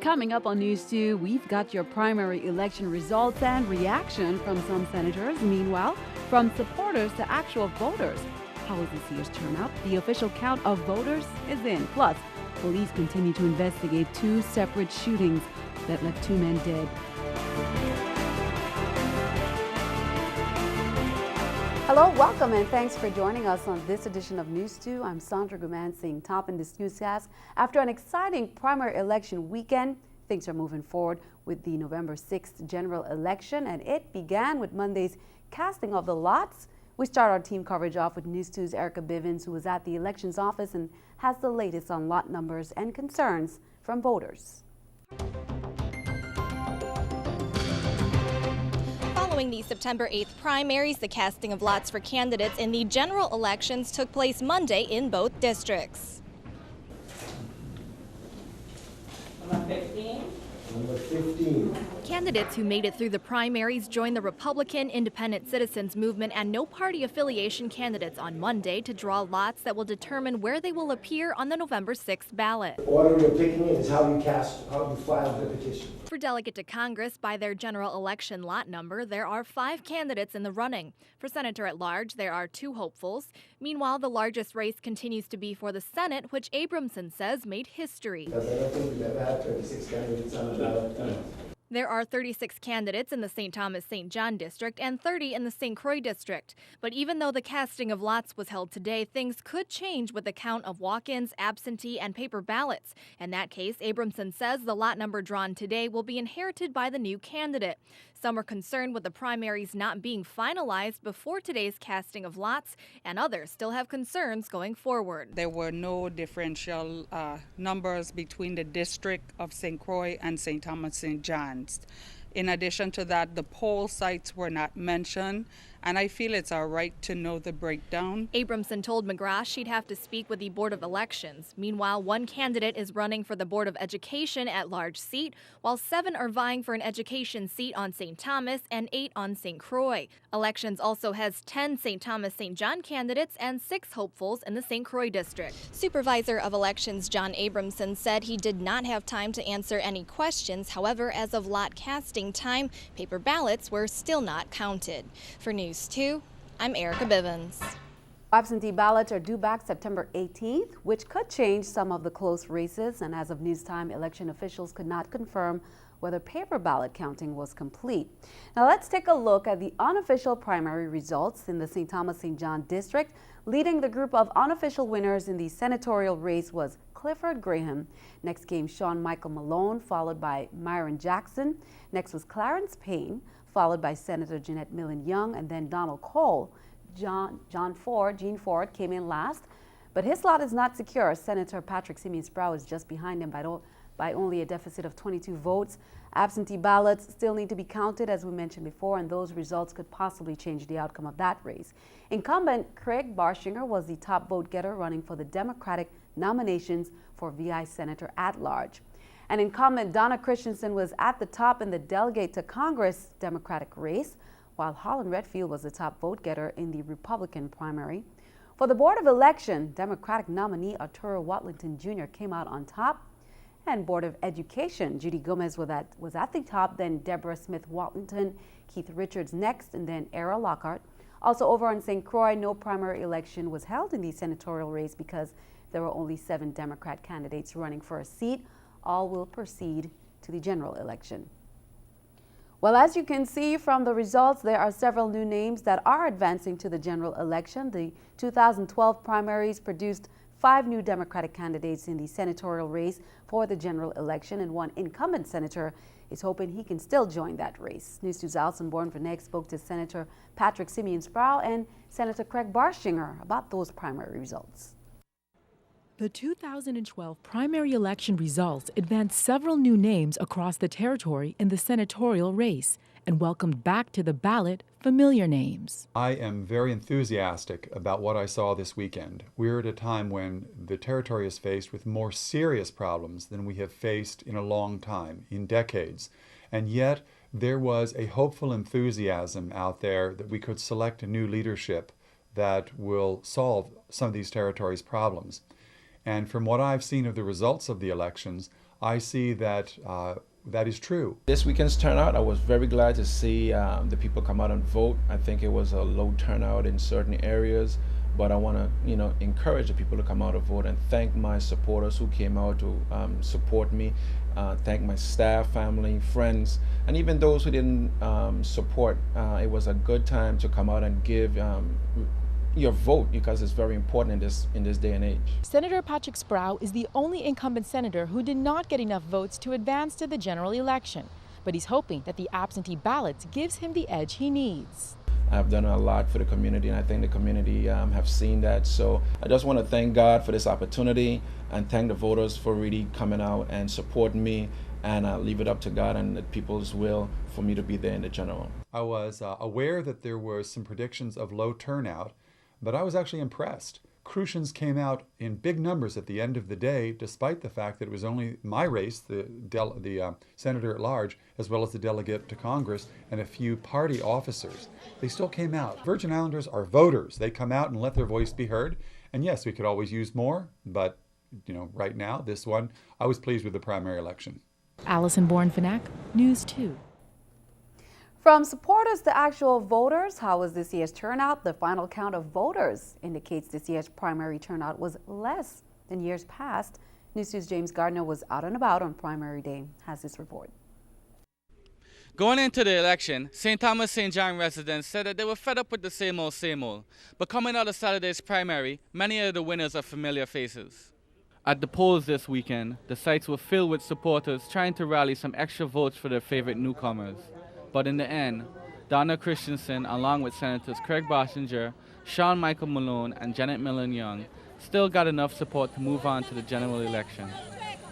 Coming up on News 2, we've got your primary election results and reaction from some senators. Meanwhile, from supporters to actual voters. How is this year's turnout? The official count of voters is in. Plus, police continue to investigate two separate shootings that left two men dead. Hello, welcome, and thanks for joining us on this edition of News 2. I'm Sandra Guman top in this newscast. After an exciting primary election weekend, things are moving forward with the November 6th general election, and it began with Monday's casting of the lots. We start our team coverage off with News 2's Erica Bivens, who was at the elections office and has the latest on lot numbers and concerns from voters. Following the September 8th primaries, the casting of lots for candidates in the general elections took place Monday in both districts. Number 15. Candidates who made it through the primaries joined the Republican Independent Citizens Movement and no party affiliation candidates on Monday to draw lots that will determine where they will appear on the November 6th ballot. The order you're picking is how you file the petition. For delegate to Congress by their general election lot number, there are 5 candidates in the running. For senator at large, there are 2 hopefuls. Meanwhile, the largest race continues to be for the Senate, which Abramson says made history. Because I don't think we've ever had 36 candidates on the ballot. There are 36 candidates in the St. Thomas-St. John district and 30 in the St. Croix district. But even though the casting of lots was held today, things could change with the count of walk-ins, absentee, and paper ballots. In that case, Abramson says the lot number drawn today will be inherited by the new candidate. Some are concerned with the primaries not being finalized before today's casting of lots, and others still have concerns going forward. There were no differential numbers between the district of St. Croix and St. Thomas-St. John's. In addition to that, the poll sites were not mentioned, and I feel it's our right to know the breakdown. Abramson told McGrath she'd have to speak with the Board of Elections. Meanwhile, 1 candidate is running for the Board of Education at-large seat, while 7 are vying for an education seat on St. Thomas and 8 on St. Croix. Elections also has 10 St. Thomas-St. John candidates and 6 hopefuls in the St. Croix district. Supervisor of Elections John Abramson said he did not have time to answer any questions. However, as of lot casting time, paper ballots were still not counted. For News 2, I'm Erica Bivens. Absentee ballots are due back September 18th, which could change some of the close races. And as of news time, election officials could not confirm whether paper ballot counting was complete. Now let's take a look at the unofficial primary results in the St. Thomas-St. John district. Leading the group of unofficial winners in the senatorial race was Clifford Graham. Next came Sean Michael Malone, followed by Myron Jackson. Next was Clarence Payne, followed by Senator Jeanette Millen Young, and then Donald Cole. Gene Ford came in last, but his slot is not secure. Senator Patrick Simeon-Sproul is just behind him by only a deficit of 22 votes. Absentee ballots still need to be counted, as we mentioned before, and those results could possibly change the outcome of that race. Incumbent Craig Barshinger was the top vote getter running for the Democratic nominations for VI Senator at large. And incumbent Donna Christensen was at the top in the delegate to Congress Democratic race, while Holland Redfield was the top vote getter in the Republican primary. For the Board of Election, Democratic nominee Arturo Watlington Jr. came out on top. And Board of Education, Judy Gomez was at the top, then Deborah Smith-Watlington, Keith Richards next, and then Era Lockhart. Also over on St. Croix, no primary election was held in the senatorial race because there were only 7 Democrat candidates running for a seat. All will proceed to the general election. Well, as you can see from the results, there are several new names that are advancing to the general election. The 2012 primaries produced 5 new Democratic candidates in the senatorial race for the general election, and 1 incumbent senator is hoping he can still join that race. News 2's Alison Bourne-Verneck spoke to Senator Patrick Simeon-Sproul and Senator Craig Barshinger about those primary results. The 2012 primary election results advanced several new names across the territory in the senatorial race and welcomed back to the ballot familiar names. I am very enthusiastic about what I saw this weekend. We're at a time when the territory is faced with more serious problems than we have faced in a long time, in decades. And yet there was a hopeful enthusiasm out there that we could select a new leadership that will solve some of these territories' problems. And from what I've seen of the results of the elections, I see that that is true. This weekend's turnout, I was very glad to see the people come out and vote. I think it was a low turnout in certain areas, but I want to, encourage the people to come out and vote and thank my supporters who came out to support me. Thank my staff, family, friends, and even those who didn't support. It was a good time to come out and give your vote, because it's very important in this day and age. Senator Patrick Sproul is the only incumbent senator who did not get enough votes to advance to the general election, but he's hoping that the absentee ballots gives him the edge he needs. I've done a lot for the community, and I think the community have seen that. So I just want to thank God for this opportunity and thank the voters for really coming out and supporting me, and leave it up to God and the people's will for me to be there in the general. I was aware that there were some predictions of low turnout, but I was actually impressed. Crucians came out in big numbers at the end of the day, despite the fact that it was only my race, the senator at large, as well as the delegate to Congress, and a few party officers. They still came out. Virgin Islanders are voters. They come out and let their voice be heard. And yes, we could always use more, but right now, this one, I was pleased with the primary election. Allison Bourne-Fanack, News 2. From supporters to actual voters, how was this year's turnout? The final count of voters indicates this year's primary turnout was less than years past. NEWS2's James Gardner was out and about on primary day, has this report. Going into the election, St. Thomas St. John residents said that they were fed up with the same old, same old. But coming out of Saturday's primary, many of the winners are familiar faces. At the polls this weekend, the sites were filled with supporters trying to rally some extra votes for their favorite newcomers. But in the end, Donna Christensen, along with Senators Craig Bossinger, Sean Michael Malone, and Janet Millen-Young, still got enough support to move on to the general election.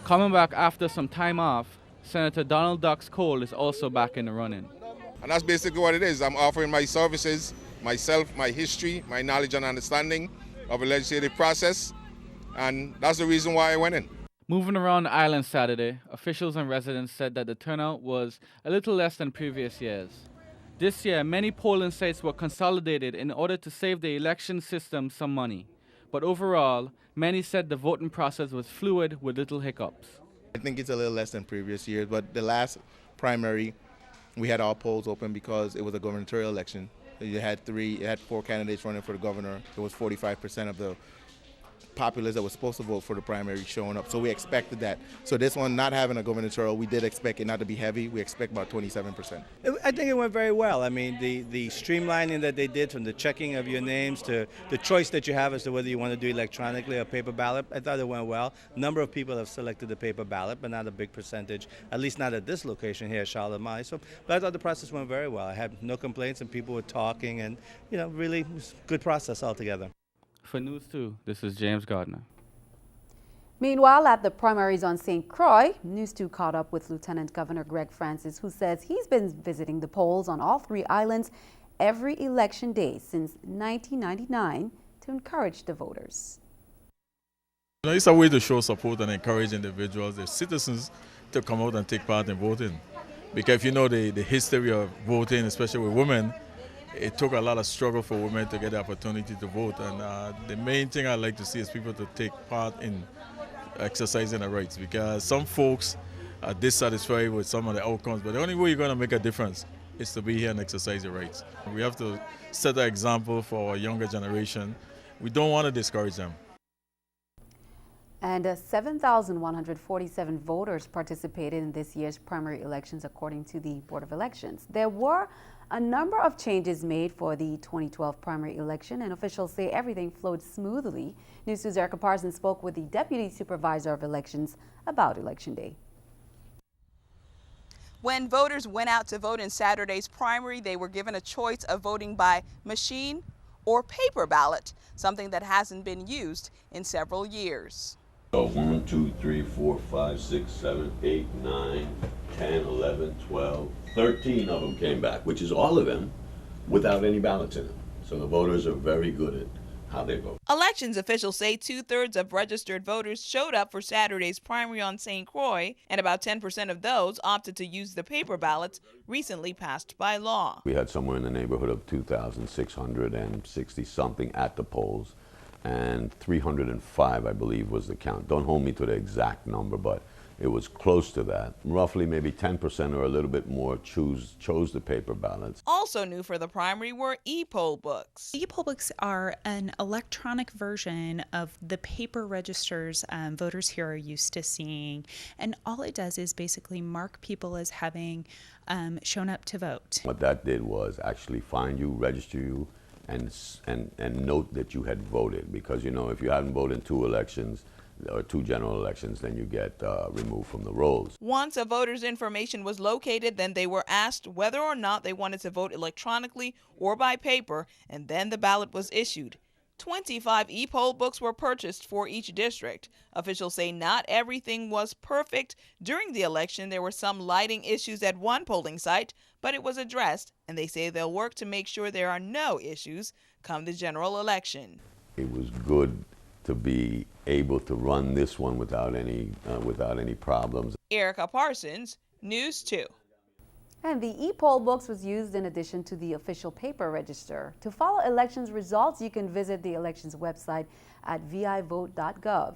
Coming back after some time off, Senator Donald Ducks Cole is also back in the running. And that's basically what it is. I'm offering my services, myself, my history, my knowledge and understanding of the legislative process, and that's the reason why I went in. Moving around the island Saturday, officials and residents said that the turnout was a little less than previous years. This year, many polling sites were consolidated in order to save the election system some money. But overall, many said the voting process was fluid with little hiccups. I think it's a little less than previous years, but the last primary, we had all polls open because it was a gubernatorial election. You had 4 candidates running for the governor. It was 45% of the populace that was supposed to vote for the primary showing up. So we expected that. So this one, not having a gubernatorial, we did expect it not to be heavy. We expect about 27%. I think it went very well. I mean, the streamlining that they did, from the checking of your names to the choice that you have as to whether you want to do electronically or paper ballot, I thought it went well. A number of people have selected the paper ballot, but not a big percentage, at least not at this location here at Charlotte Mile. But I thought the process went very well. I had no complaints, and people were talking, and really it was a good process altogether. For News 2, this is James Gardner. Meanwhile, at the primaries on St. Croix, NEWS2 caught up with Lieutenant Governor Greg Francis, who says he's been visiting the polls on all 3 islands every election day since 1999 to encourage the voters. It's a way to show support and encourage individuals, the citizens, to come out and take part in voting. Because if you know the history of voting, especially with women, it took a lot of struggle for women to get the opportunity to vote, and the main thing I like to see is people to take part in exercising their rights, because some folks are dissatisfied with some of the outcomes, but the only way you're going to make a difference is to be here and exercise your rights. We have to set an example for our younger generation. We don't want to discourage them. And 7,147 voters participated in this year's primary elections, according to the Board of Elections. There were a number of changes made for the 2012 primary election, and officials say everything flowed smoothly. NEWS2's Erica Parsons spoke with the Deputy Supervisor of Elections about Election Day. When voters went out to vote in Saturday's primary, they were given a choice of voting by machine or paper ballot, something that hasn't been used in several years. So 1, 2, 3, 4, 5, 6, 7, 8, 9, 10, 11, 12, 13 of them came back, which is all of them without any ballots in them. So the voters are very good at how they vote. Elections officials say 2/3 of registered voters showed up for Saturday's primary on St. Croix, and about 10% of those opted to use the paper ballots recently passed by law. We had somewhere in the neighborhood of 2,660 something at the polls, and 305, I believe, was the count. Don't hold me to the exact number, but it was close to that. Roughly maybe 10% or a little bit more chose the paper ballots. Also new for the primary were e-poll books. E-poll books are an electronic version of the paper registers voters here are used to seeing. And all it does is basically mark people as having shown up to vote. What that did was actually find you, register you, and note that you had voted. Because, you know, if you hadn't voted in 2 elections, or 2 general elections, then you get removed from the rolls. Once a voter's information was located, then they were asked whether or not they wanted to vote electronically or by paper, and then the ballot was issued. 25 e-poll books were purchased for each district. Officials say not everything was perfect. During the election, there were some lighting issues at one polling site, but it was addressed, and they say they'll work to make sure there are no issues come the general election. It was good to be able to run this one without any problems. Erica Parsons, News 2. And the e-poll books was used in addition to the official paper register. To follow elections results, you can visit the elections website at vivote.gov.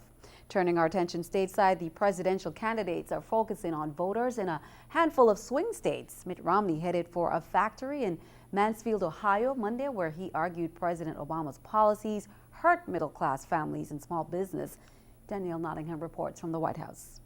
Turning our attention stateside, the presidential candidates are focusing on voters in a handful of swing states. Mitt Romney headed for a factory in Mansfield, Ohio, Monday, where he argued President Obama's policies hurt middle-class families and small business. Danielle Nottingham reports from the White House.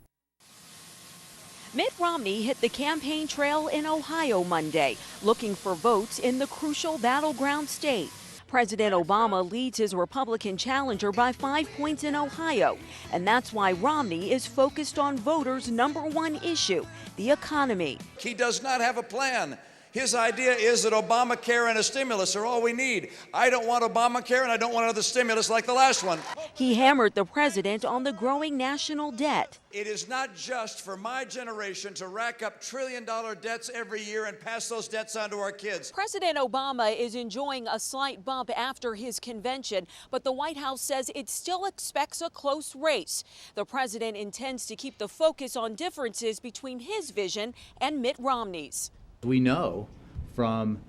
Mitt Romney hit the campaign trail in Ohio Monday, looking for votes in the crucial battleground state. President Obama leads his Republican challenger by 5 points in Ohio, and that's why Romney is focused on voters' #1 issue, the economy. He does not have a plan. His idea is that Obamacare and a stimulus are all we need. I don't want Obamacare, and I don't want another stimulus like the last one. He hammered the president on the growing national debt. It is not just for my generation to rack up trillion-dollar debts every year and pass those debts on to our kids. President Obama is enjoying a slight bump after his convention, but the White House says it still expects a close race. The president intends to keep the focus on differences between his vision and Mitt Romney's. We know from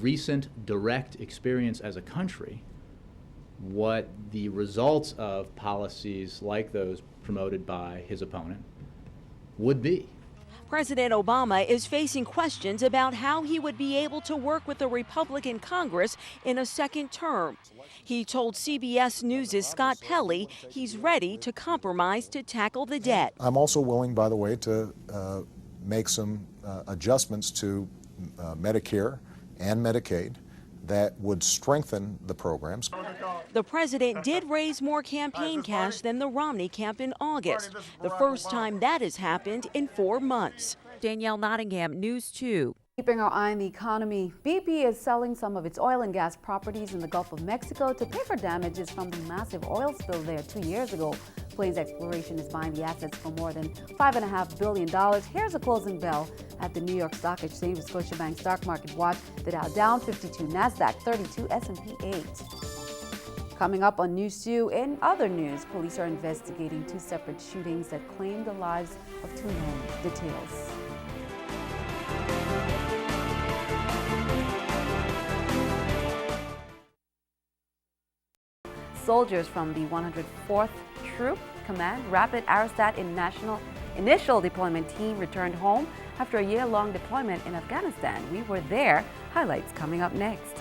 recent direct experience as a country what the results of policies like those promoted by his opponent would be. President Obama is facing questions about how he would be able to work with the Republican Congress in a second term. He told CBS News' Scott Pelley he's ready to compromise to tackle the debt. I'm also willing, by the way, to make some adjustments to Medicare and Medicaid that would strengthen the programs. The president did raise more campaign cash than the Romney camp in August, the first time that has happened in 4 months. Danielle Nottingham, News 2. Keeping our eye on the economy, BP is selling some of its oil and gas properties in the Gulf of Mexico to pay for damages from the massive oil spill there 2 years ago. Plains Exploration is buying the assets for more than $5.5 billion. Here's a closing bell at the New York Stock Exchange with Scotiabank Stock Market Watch. The Dow down 52, NASDAQ 32, S&P 8. Coming up on News 2, in other news, police are investigating 2 separate shootings that claimed the lives of 2 men. Details. Soldiers from the 104th Troop Command Rapid Aerostat Initial Deployment Team returned home after a year-long deployment in Afghanistan. We were there. Highlights coming up next.